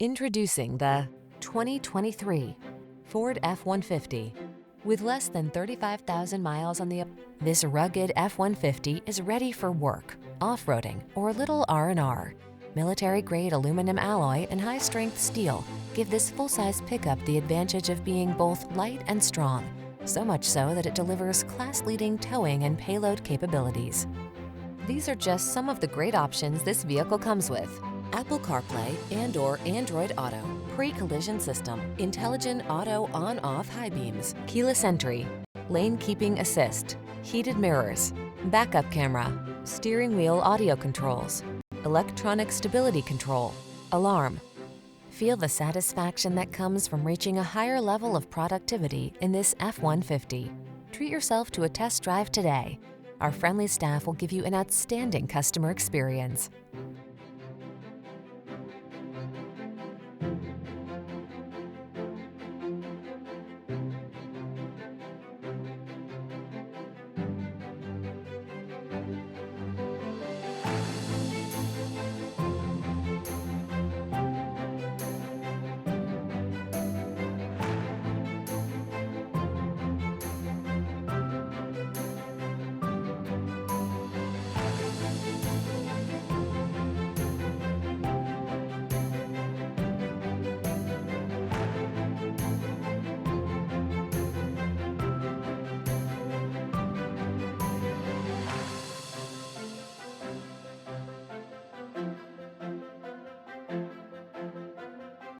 Introducing the 2023 Ford F-150. With less than 35,000 miles on the this rugged F-150 is ready for work, off-roading, or a little R&R. Military-grade aluminum alloy and high-strength steel give this full-size pickup the advantage of being both light and strong, so much so that it delivers class-leading towing and payload capabilities. These are just some of the great options this vehicle comes with: Apple CarPlay and/or Android Auto, pre-collision system, intelligent auto on-off high beams, keyless entry, lane keeping assist, heated mirrors, backup camera, steering wheel audio controls, electronic stability control, alarm. Feel the satisfaction that comes from reaching a higher level of productivity in this F-150. Treat yourself to a test drive today. Our friendly staff will give you an outstanding customer experience.